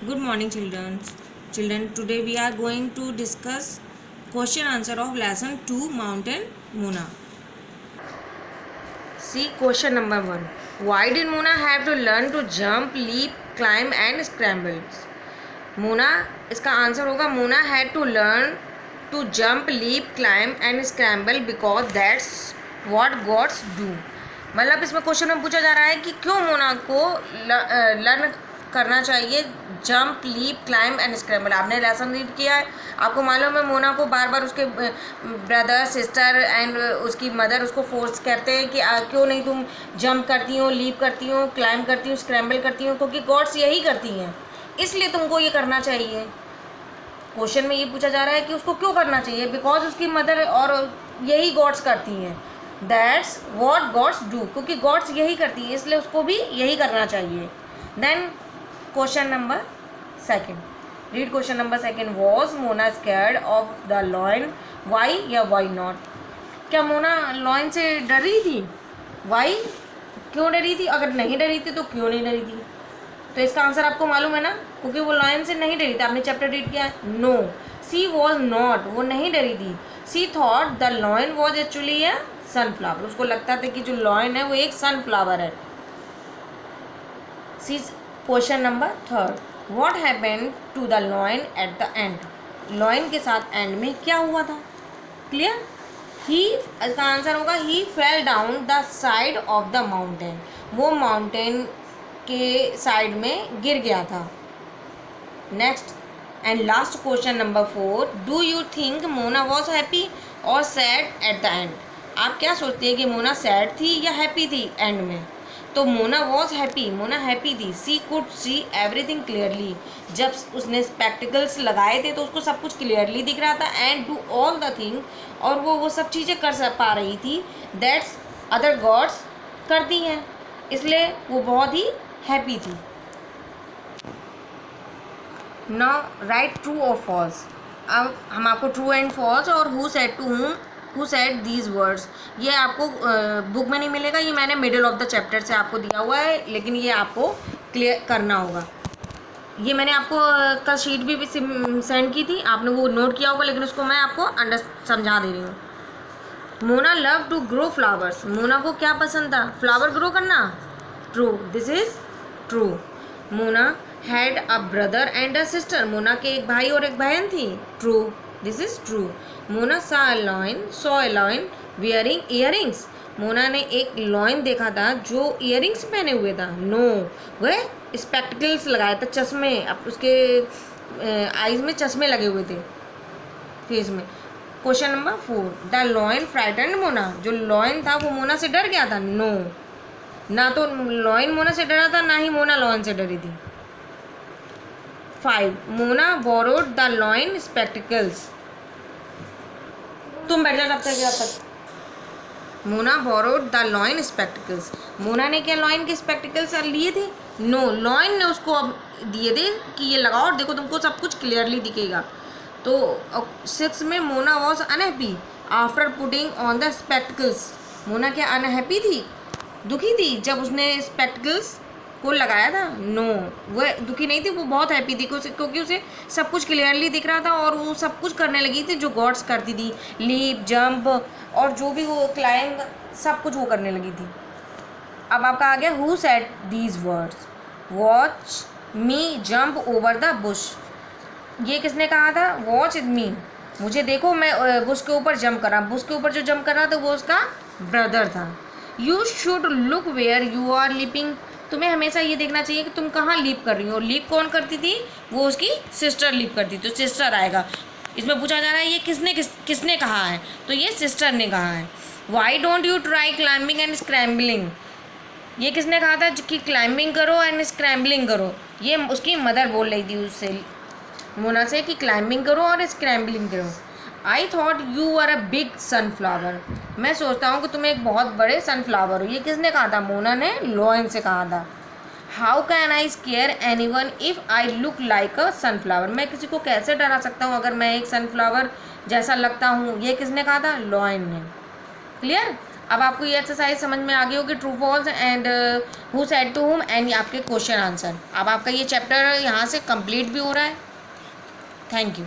Good morning, children. Today we are going to discuss question answer of lesson 2 Mountain Mona. See question number 1. Why did Mona have to learn to jump, leap, climb and scramble? Mona, इसका answer होगा Mona had to learn to jump, leap, climb and scramble because that's what gods do. मतलब इसमें question में पूछा जा रहा है कि क्यों मोना को लर्न करना चाहिए jump, leap, climb and scramble. आपने लेसन रीड किया है, आपको मालूम है मोना को बार बार उसके ब्रदर, सिस्टर एंड उसकी मदर उसको फोर्स करते हैं कि क्यों नहीं तुम जंप करती हो, लीप करती हो, क्लाइंब करती हो, स्क्रैम्बल करती हो, क्योंकि गॉड्स यही करती हैं, इसलिए तुमको ये करना चाहिए. क्वेश्चन में ये पूछा जा रहा है कि उसको क्यों करना चाहिए, बिकॉज उसकी मदर और यही गॉड्स करती हैं. दैट्स वॉट गॉड्स डू, क्योंकि गॉड्स यही करती है इसलिए उसको भी यही करना चाहिए. Then question number 2. Read question number 2. Was Mona scared of the lion? Why या वाई नॉट? क्या मोना लॉयन से डर रही थी? वाई, क्यों डरी थी? अगर नहीं डरी थी तो क्यों नहीं डरी थी? तो इसका आंसर आपको मालूम है ना, क्योंकि वो लॉयन से नहीं डरी थी. आपने चैप्टर रीड किया है. नो, सी वॉज नॉट, वो नहीं डरी थी. She thought the lion was actually a sunflower. उसको लगता था कि जो लॉयन है वो एक सनफ्लावर है. See question number 3. What happened to the lion at the end? Lion के साथ एंड में क्या हुआ था? क्लियर? ही, इसका आंसर होगा he fell down the side of the mountain. वो माउंटेन के साइड में गिर गया था. Next and last question number 4. Do you think Mona was happy और सैड एट द एंड? आप क्या सोचते हैं कि मोना सैड थी या हैप्पी थी एंड में? तो Mona was happy, Mona happy थी. सी कुड सी एवरीथिंग क्लियरली. जब उसने स्पेक्टिकल्स लगाए थे तो उसको सब कुछ क्लियरली दिख रहा था. And do all the thing, और वो सब चीज़ें कर पा रही थी दैट्स अदर गॉड्स करती हैं, इसलिए वो बहुत ही हैप्पी थी. नाउ राइट ट्रू और फॉल्स. अब हम आपको ट्रू एंड फॉल्स और who said to whom, who said these words, ये आपको बुक में नहीं मिलेगा, ये मैंने मिडिल ऑफ द चैप्टर से आपको दिया हुआ है, लेकिन ये आपको क्लियर करना होगा. ये मैंने आपको कल शीट भी सेंड की थी, आपने वो नोट किया होगा, लेकिन उसको मैं आपको समझा दे रही हूँ. Mona love to grow flowers. Mona को क्या पसंद था? फ्लावर ग्रो करना. True, this is true. Mona had a brother and a sister. Mona के एक भाई और एक बहन थी. True, this is true. Mona saw a lion wearing earrings. Mona ने एक लॉयन देखा था जो इयरिंग्स पहने हुए था. नो, वह स्पेक्टिकल्स लगाया था, चश्मे. अब उसके आईज में चश्मे लगे हुए थे, फेस में. Question number 4. The lion frighten Mona. जो लॉयन था वो मोना से डर गया था. नो, ना तो लॉयन मोना से डरा था, ना ही मोना लॉयन से डरी थी. 5. Mona borrowed the lion spectacles. तुम बैठ जाओ तब तक. Mona borrowed the lion spectacles. Mona ने क्या लॉयन के स्पेक्टिकल्स लिए थे? नो, लॉयन ने उसको अब दिए थे कि ये लगाओ और देखो तुमको सब कुछ क्लियरली दिखेगा. तो 6 में Mona was unhappy after putting on the spectacles. Mona क्या अनहैप्पी थी, दुखी थी जब उसने स्पेक्टिकल्स को लगाया था? नो, वह दुखी नहीं थी, वो बहुत हैप्पी थी क्योंकि उसे सब कुछ क्लियरली दिख रहा था और वो सब कुछ करने लगी थी जो गॉड्स करती थी. लीप, जंप और जो भी वो क्लाइंब, सब कुछ वो करने लगी थी. अब आपका आ गया who said these words? Watch me jump over the Bush. ये किसने कहा था? वॉच मी, मुझे देखो मैं बुश के ऊपर जंप कर रहा. बुश के ऊपर जो जंप कर रहा था वो उसका ब्रदर था. You should look where you are leaping. तुम्हें हमेशा ये देखना चाहिए कि तुम कहाँ लीप कर रही हो. लीप कौन करती थी? वो उसकी सिस्टर लीप करती थी. तो सिस्टर आएगा. इसमें पूछा जा रहा है ये किसने कहा है, तो ये सिस्टर ने कहा है. Why don't you try climbing and scrambling. ये किसने कहा था कि क्लाइंबिंग करो एंड स्क्रैम्बलिंग करो? ये उसकी मदर बोल रही थी उससे, मोना से, कि क्लाइंबिंग करो और स्क्रैम्बलिंग करो. I thought you are a big sunflower. मैं सोचता हूँ कि तुम एक बहुत बड़े सनफ्लावर हो. ये किसने कहा था? मोना ने लॉयन से कहा था. How can I square any one if I look like a sunflower. मैं किसी को कैसे डरा सकता हूँ अगर मैं एक सनफ्लावर जैसा लगता हूँ? ये किसने कहा था? लॉयन ने. क्लियर? अब आपको ये एक्सरसाइज समझ में आ गई होगी, true false and who said to whom and आपके क्वेश्चन आंसर। अब आपका ये चैप्टर यहाँ से कंप्लीट भी हो रहा है। Thank you.